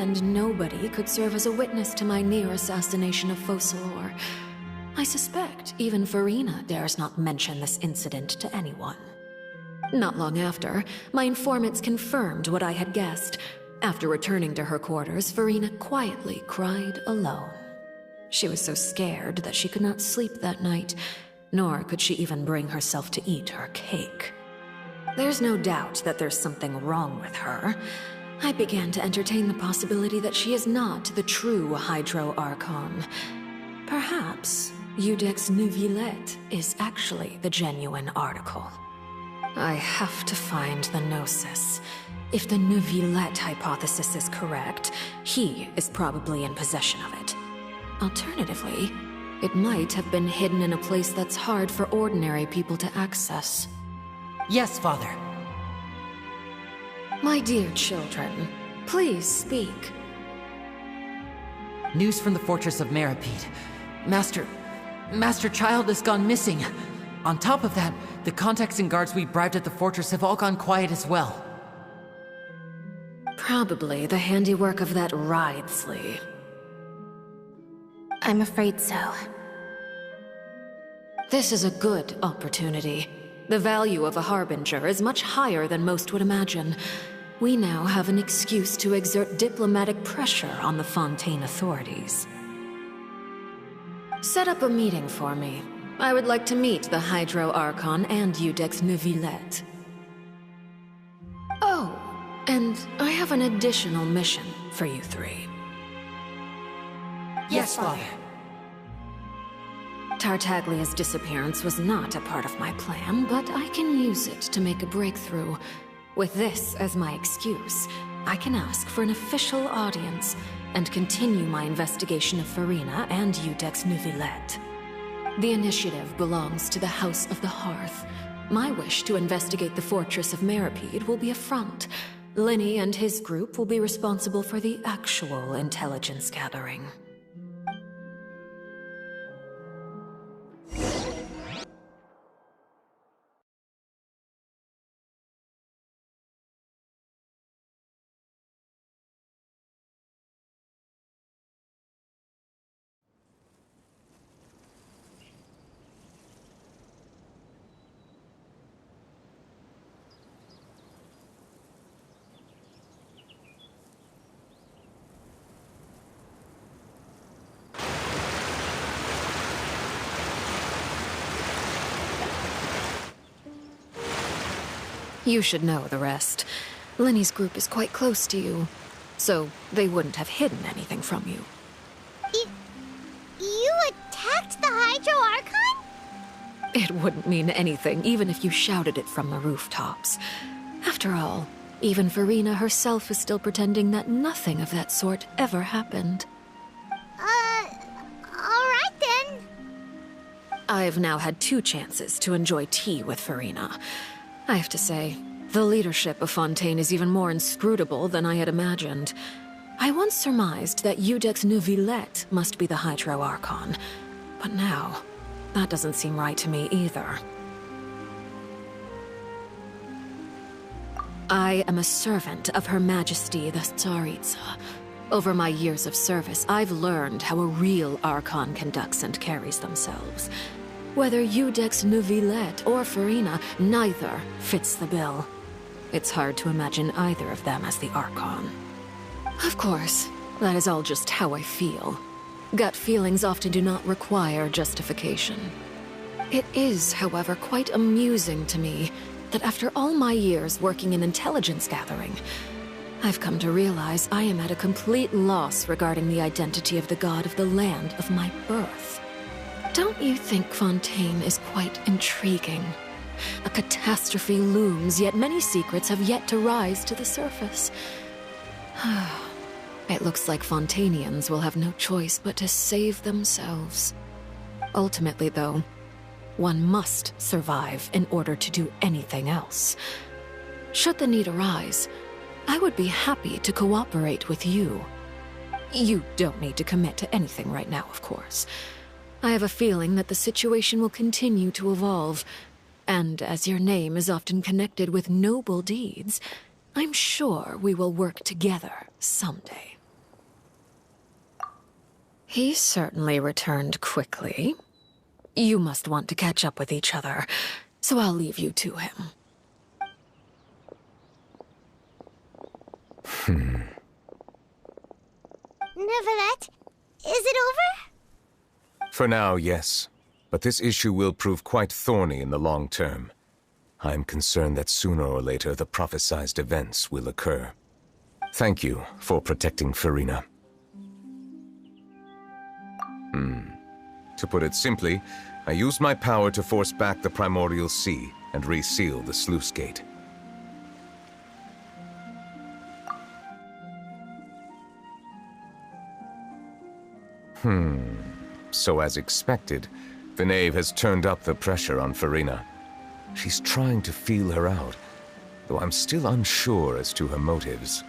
and nobody could serve as a witness to my near assassination of Focalor. I suspect even Farina dares not mention this incident to anyone. Not long after, my informants confirmed what I had guessed. After returning to her quarters, Farina quietly cried alone. She was so scared that she could not sleep that night, nor could she even bring herself to eat her cake. There's no doubt that there's something wrong with her. I began to entertain the possibility that she is not the true Hydro Archon. Perhaps Iudex Neuvillette is actually the genuine article. I have to find the Gnosis. If the Neuvillette hypothesis is correct, he is probably in possession of it. Alternatively, it might have been hidden in a place that's hard for ordinary people to access. Yes, Father. My dear children, please speak. News from the fortress of Meripede. Master Child has gone missing. On top of that, the contacts and guards we bribed at the fortress have all gone quiet as well. Probably the handiwork of that Wriothesley. I'm afraid so. This is a good opportunity. The value of a Harbinger is much higher than most would imagine. We now have an excuse to exert diplomatic pressure on the Fontaine authorities. Set up a meeting for me. I would like to meet the Hydro Archon and Iudex Neuvillette. Oh, and I have an additional mission for you three. Yes, Father. Tartaglia's disappearance was not a part of my plan, but I can use it to make a breakthrough. With this as my excuse, I can ask for an official audience and continue my investigation of Farina and Iudex Neuvillette. The initiative belongs to the House of the Hearth. My wish to investigate the fortress of Meripede will be a front. Linny and his group will be responsible for the actual intelligence gathering. You should know the rest. Linny's group is quite close to you, so they wouldn't have hidden anything from you. You attacked the Hydro Archon? It wouldn't mean anything, even if you shouted it from the rooftops. After all, even Farina herself is still pretending that nothing of that sort ever happened. Alright then. I've now had 2 chances to enjoy tea with Farina. I have to say, the leadership of Fontaine is even more inscrutable than I had imagined. I once surmised that Iudex Neuvillette must be the Hydro Archon, but now, that doesn't seem right to me either. I am a servant of Her Majesty the Tsaritsa. Over my years of service, I've learned how a real Archon conducts and carries themselves. Whether Iudex Neuvillette or Farina, neither fits the bill. It's hard to imagine either of them as the Archon. Of course, that is all just how I feel. Gut feelings often do not require justification. It is, however, quite amusing to me that after all my years working in intelligence gathering, I've come to realize I am at a complete loss regarding the identity of the god of the land of my birth. Don't you think Fontaine is quite intriguing? A catastrophe looms, yet many secrets have yet to rise to the surface. It looks like Fontainians will have no choice but to save themselves. Ultimately, though, one must survive in order to do anything else. Should the need arise, I would be happy to cooperate with you. You don't need to commit to anything right now, of course. I have a feeling that the situation will continue to evolve, and as your name is often connected with noble deeds, I'm sure we will work together someday. He certainly returned quickly. You must want to catch up with each other, so I'll leave you to him. Neuvillette, is it over? For now, yes. But this issue will prove quite thorny in the long term. I am concerned that sooner or later the prophesized events will occur. Thank you for protecting Farina. To put it simply, I used my power to force back the primordial sea and reseal the sluice gate. So as expected, the knave has turned up the pressure on Farina. She's trying to feel her out, though I'm still unsure as to her motives.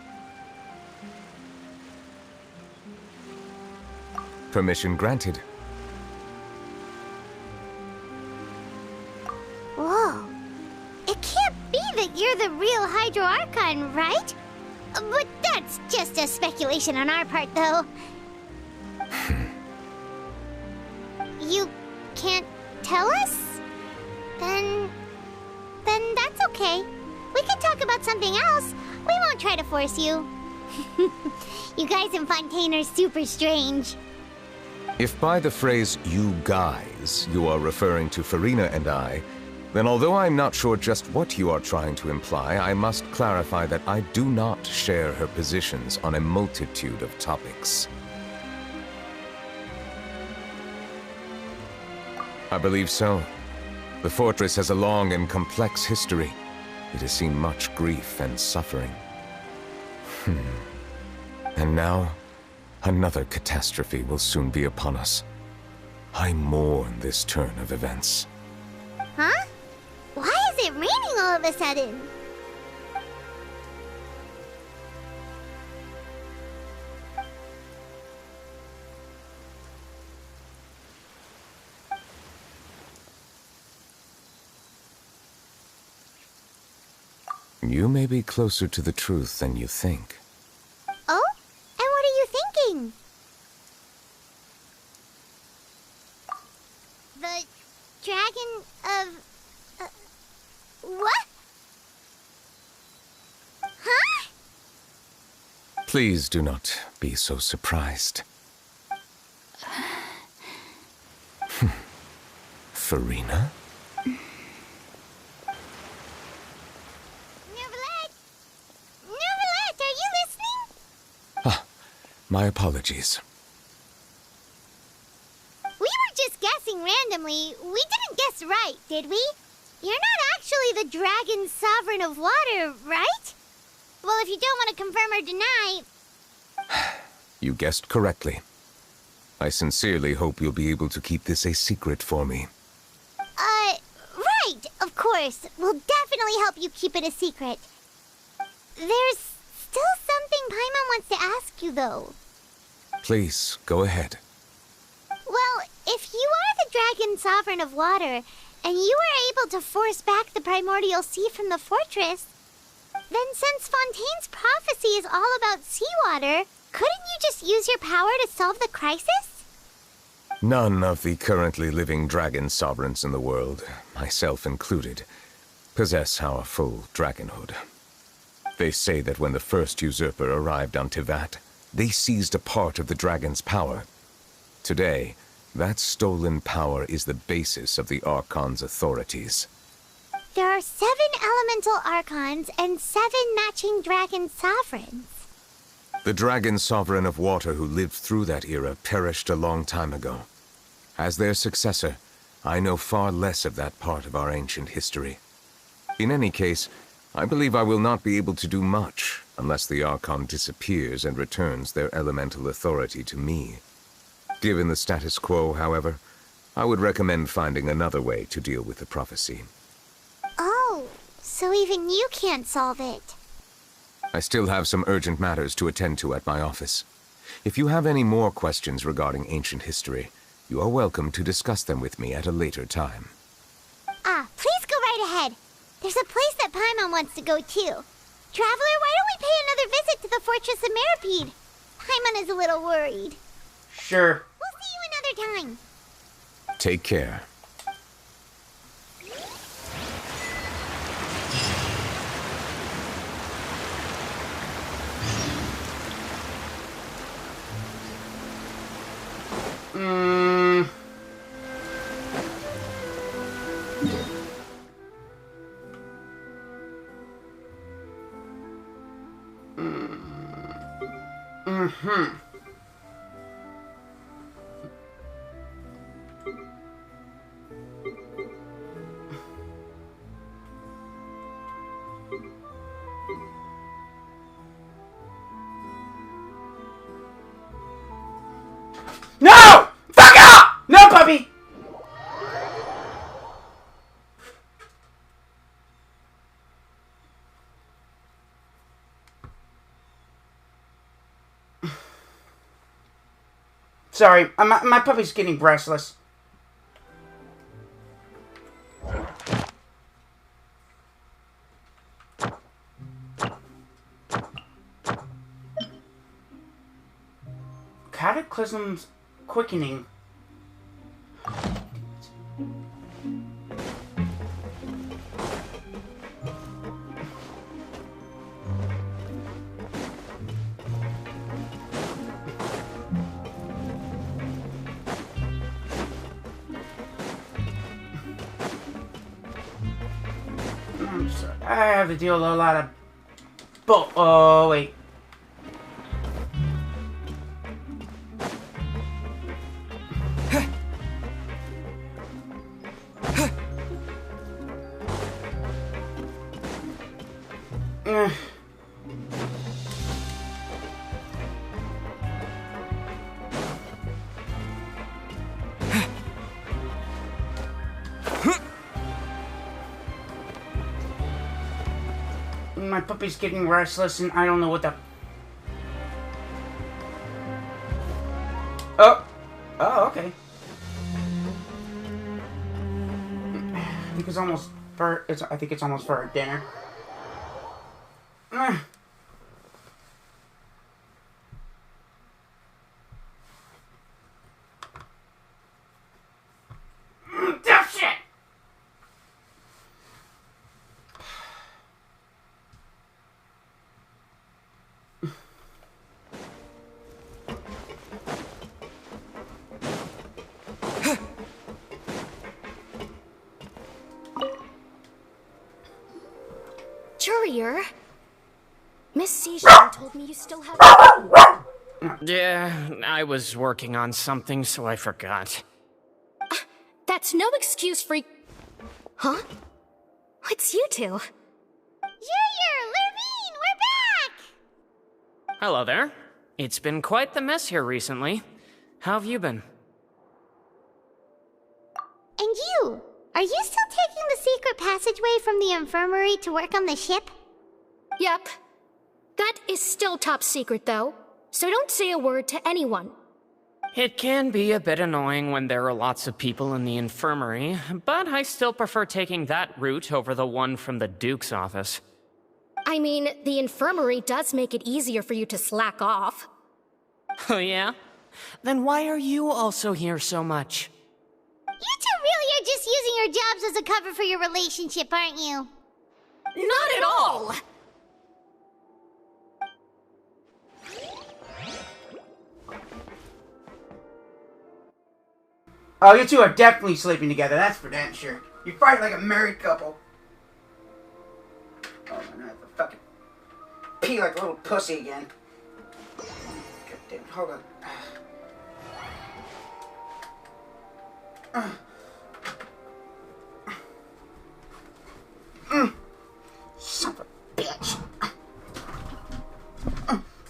Permission granted. Whoa. It can't be that you're the real Hydro Archon, right? But that's just a speculation on our part, though. You can't tell us? Then that's okay. We can talk about something else. We won't try to force you. You guys in Fontaine are super strange. If by the phrase, "you guys," you are referring to Farina and I, then although I'm not sure just what you are trying to imply, I must clarify that I do not share her positions on a multitude of topics. I believe so. The fortress has a long and complex history. It has seen much grief and suffering. And now, another catastrophe will soon be upon us. I mourn this turn of events. Huh? Why is it raining all of a sudden? You may be closer to the truth than you think. Oh? And what are you thinking? The dragon of... what? Huh? Please do not be so surprised. Farina? Neuvillette, are you listening? My apologies. We were just guessing randomly. We didn't guess right, did we? You're not actually the dragon sovereign of water, right? Well, if you don't want to confirm or deny... You guessed correctly. I sincerely hope you'll be able to keep this a secret for me. Right, of course. We'll definitely help you keep it a secret. There's still something Paimon wants to ask you, though. Please, go ahead. Well, if you are the dragon sovereign of water, and you were able to force back the primordial sea from the fortress, then since Fontaine's prophecy is all about seawater, couldn't you just use your power to solve the crisis? None of the currently living dragon sovereigns in the world, myself included, possess our full dragonhood. They say that when the first usurper arrived on Tivat, they seized a part of the dragon's power. Today, that stolen power is the basis of the Archon's authorities. There are 7 elemental archons and 7 matching dragon sovereigns. The dragon sovereign of water who lived through that era perished a long time ago. As their successor, I know far less of that part of our ancient history. In any case, I believe I will not be able to do much unless the Archon disappears and returns their elemental authority to me. Given the status quo, however, I would recommend finding another way to deal with the prophecy. Oh, so even you can't solve it. I still have some urgent matters to attend to at my office. If you have any more questions regarding ancient history, you are welcome to discuss them with me at a later time. Please go right ahead. There's a place that Paimon wants to go too. Traveler, why don't we pay another visit to the Fortress of Meripede? Paimon is a little worried. Sure. time. Take care. No! Fuck off! No, puppy! Sorry, my puppy's getting restless. Cataclysm's quickening. I'm sorry. I have to deal with a lot of oh, wait. My puppy's getting restless and I don't know what the... Oh! Oh, okay. I think it's almost for... I think it's almost for our dinner. Shit! Courier? Miss Sishan told me you still have... Yeah, I was working on something, so I forgot. That's no excuse for... Huh? It's you two. Junior, Lurvine, we're back! Hello there. It's been quite the mess here recently. How have you been? And you? Are you still taking the secret passageway from the infirmary to work on the ship? Yep. That is still top secret, though. So don't say a word to anyone. It can be a bit annoying when there are lots of people in the infirmary, but I still prefer taking that route over the one from the Duke's office. I mean, the infirmary does make it easier for you to slack off. Oh yeah? Then why are you also here so much? You two really are just using your jobs as a cover for your relationship, aren't you? Not at all! Oh, you two are definitely sleeping together, that's for damn sure. You fight like a married couple. Oh, man, I have to fucking pee like a little pussy again. God damn it, hold on. Son of a bitch.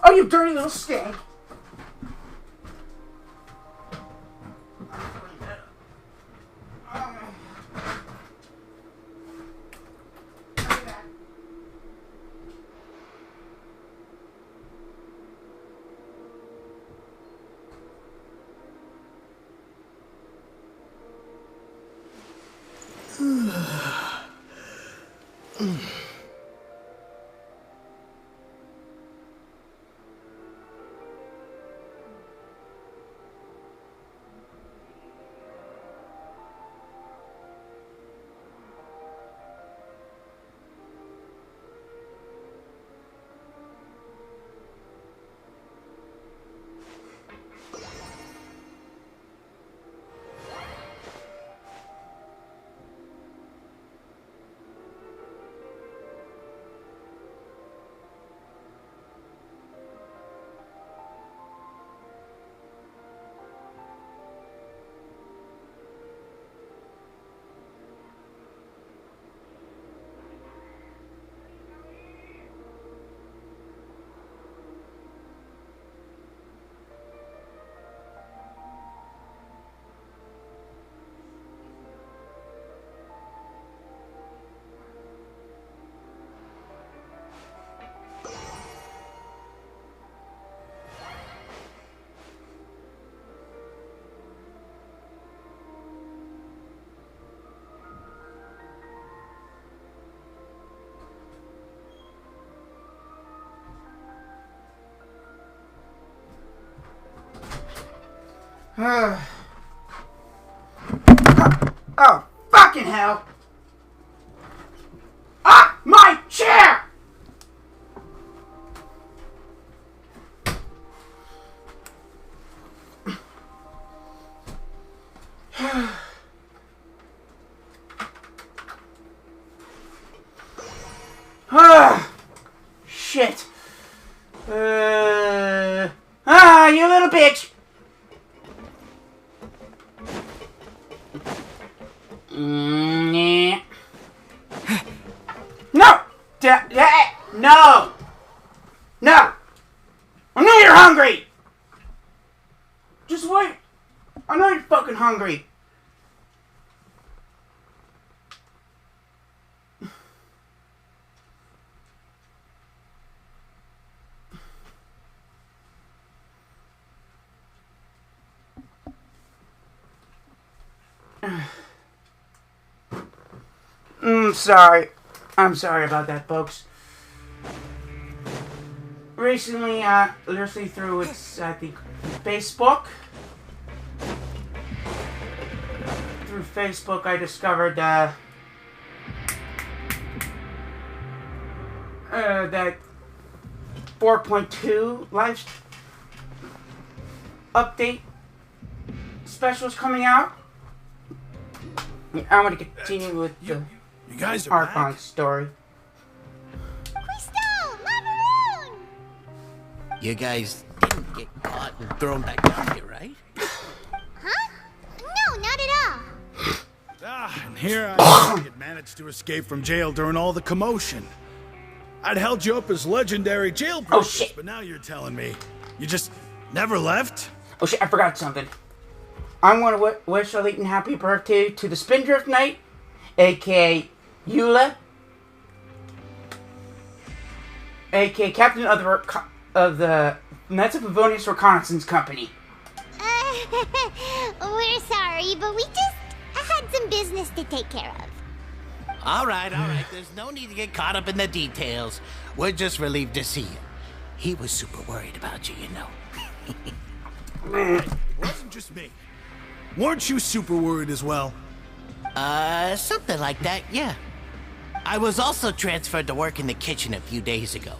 Oh, you dirty little stink. Oh, fucking hell! Ah, my chair! Shit. You little bitch. No! No! No! I know you're hungry! Just wait. I know you're fucking hungry. Sorry. I'm sorry about that, folks. Recently, literally through its, I think, Facebook. Through Facebook, I discovered, that 4.2 live update special is coming out. I'm gonna continue with the You guys are Archon back? story. Crystal! Macaroon! You guys didn't get caught and thrown back down here, right? Huh? No, not at all. And here I had managed to escape from jail during all the commotion. I'd held you up as legendary jailbreakers, shit. but now you're telling me you just never left? Oh shit, I forgot something. I'm gonna wish a late and happy birthday to the Spindrift Knight, aka Eula, aka Captain of the Knights of Favonius Reconnaissance Company. We're sorry, but we just had some business to take care of. All right. There's no need to get caught up in the details. We're just relieved to see you. He was super worried about you, you know. It wasn't just me. Weren't you super worried as well? Something like that, yeah. I was also transferred to work in the kitchen a few days ago.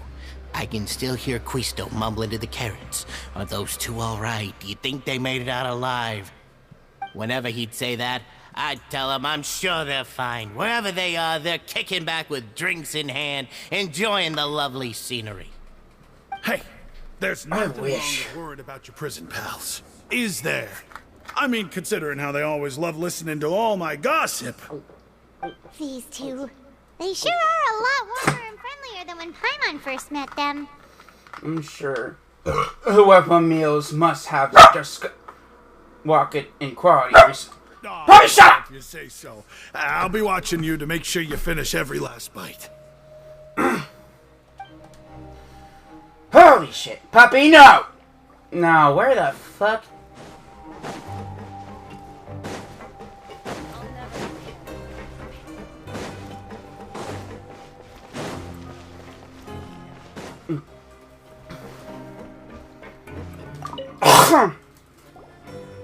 I can still hear Quisto mumbling to the carrots. Are those two all right? Do you think they made it out alive? Whenever he'd say that, I'd tell him I'm sure they're fine. Wherever they are, they're kicking back with drinks in hand, enjoying the lovely scenery. Hey, there's nothing wrong wish. with worried about your prison pals. Is there? I mean, considering how they always love listening to all my gossip. These two. They sure are a lot warmer and friendlier than when Paimon first met them. I'm sure whoever meals must have just walk it in quality. Oh, Hey, shut up! if you say so. I'll be watching you to make sure you finish every last bite. Holy shit, puppy, no! No, where the fuck?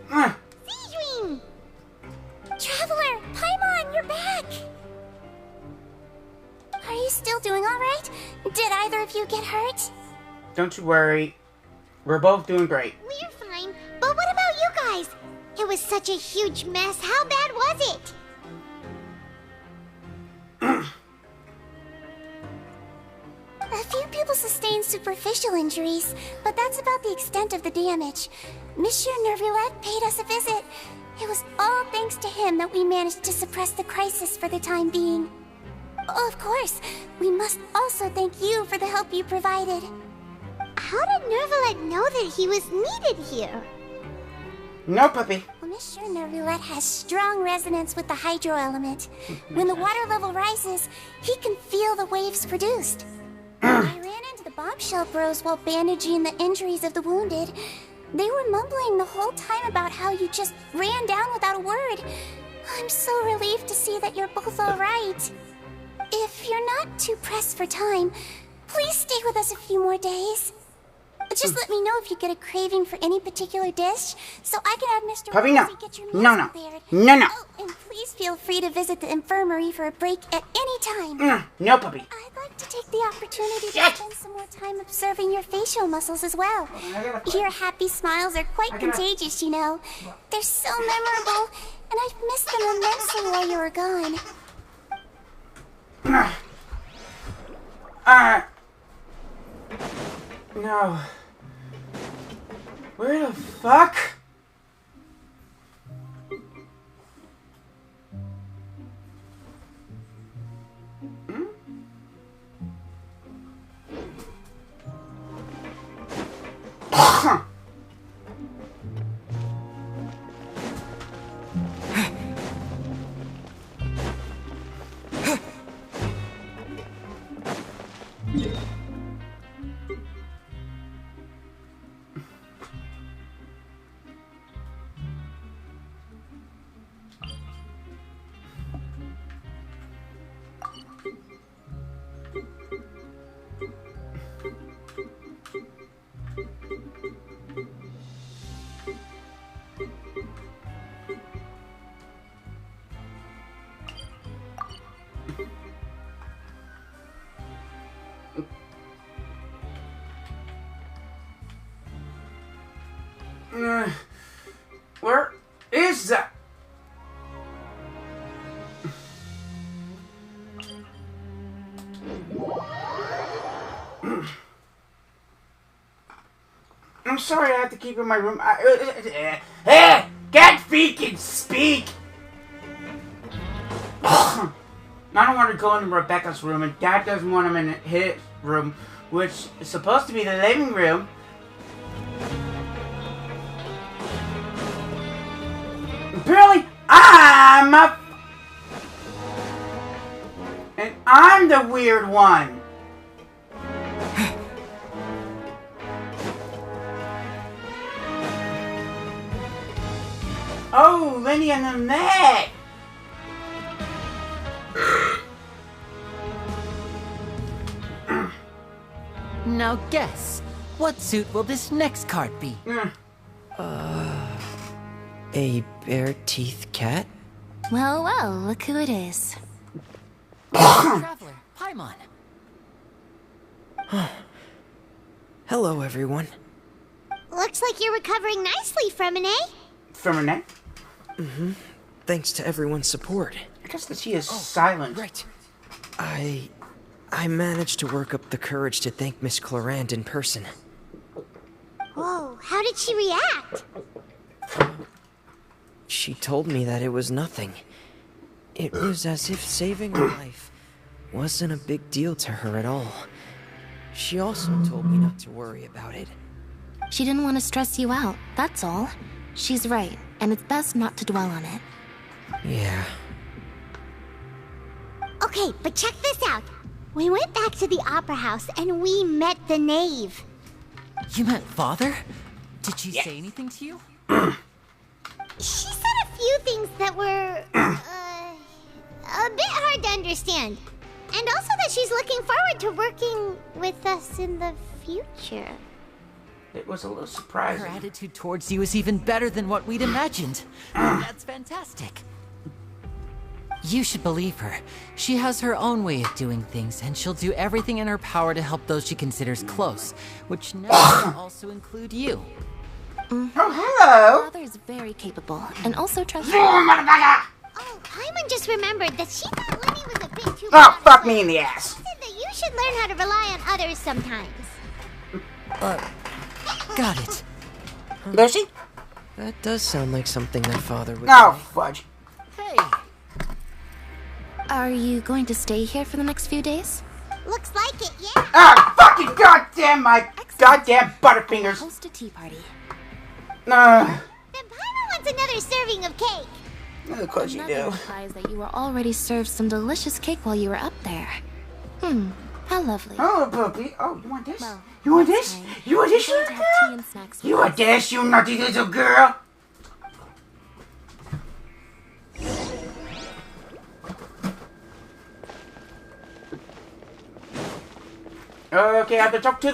Seedream! Traveler, Paimon, you're back! Are you still doing alright? Did either of you get hurt? Don't you worry. We're both doing great. We're fine, but what about you guys? It was such a huge mess. How bad was it? A few people sustained superficial injuries, but that's about the extent of the damage. Monsieur Nervulette paid us a visit. It was all thanks to him that we managed to suppress the crisis for the time being. Of course, we must also thank you for the help you provided. How did Nervulette know that he was needed here? No, puppy. Well, Monsieur Nervulette has strong resonance with the hydro element. When the water level rises, he can feel the waves produced. I ran into the bombshell bros while bandaging the injuries of the wounded. They were mumbling the whole time about how you just ran down without a word. I'm so relieved to see that you're both alright. If you're not too pressed for time, please stay with us a few more days. Just let me know if you get a craving for any particular dish, so I can have Mr. Puppy, no. Rosie get your meals No. prepared. No. Oh, and please feel free to visit the infirmary for a break at any time. No, puppy. I'd like to take the opportunity to spend some more time observing your facial muscles as well. Your happy smiles are quite contagious, you know. They're so memorable, and I've missed them immensely while you were gone. No. Where the fuck? Where is that? I'm sorry I have to keep in my room. Hey! Get feet can speak! I don't want to go in Rebecca's room, and Dad doesn't want him in his room, which is supposed to be the living room. Apparently, I'm the weird one. Oh, Lenny and the neck. Now guess, what suit will this next card be? A bare teeth cat? Well, well, look who it is. Traveler, Paimon. Hello, everyone. Looks like you're recovering nicely from an A. From her neck? Thanks to everyone's support. I guess that she is silent. Right. I managed to work up the courage to thank Miss Clorand in person. Whoa, how did she react? She told me that it was nothing. It was as if saving a life wasn't a big deal to her at all. She also told me not to worry about it. She didn't want to stress you out, that's all. She's right, and it's best not to dwell on it. Yeah. Okay, but check this out. We went back to the opera house and we met the knave. You met Father? Did she say anything to you? She said a few things that were, a bit hard to understand. And also that she's looking forward to working with us in the future. It was a little surprising. Her attitude towards you is even better than what we'd imagined. That's fantastic. You should believe her. She has her own way of doing things, and she'll do everything in her power to help those she considers close, which now will also include you. Oh, hello! Father is very capable, and also trustworthy. Motherfucker! Oh, Paimon just remembered that she thought Lenny was a bit too Oh, fuck me in the ass. She said that you should learn how to rely on others sometimes. Got it. Does she? That does sound like something that Father would Oh, say. fudge. Hey! Are you going to stay here for the next few days? Looks like it, yeah. Ah, fucking goddamn my goddamn butterfingers. Host a tea party. Nah. Then Paimon wants another serving of cake. Of course you Another do. implies that you were already served some delicious cake while you were up there. How lovely. Oh, puppy. Oh, you want this? Well, You want this? fine. You want this, We're little going to have tea girl? and snacks You with want us. this, you naughty little girl? Okay, I have to talk to the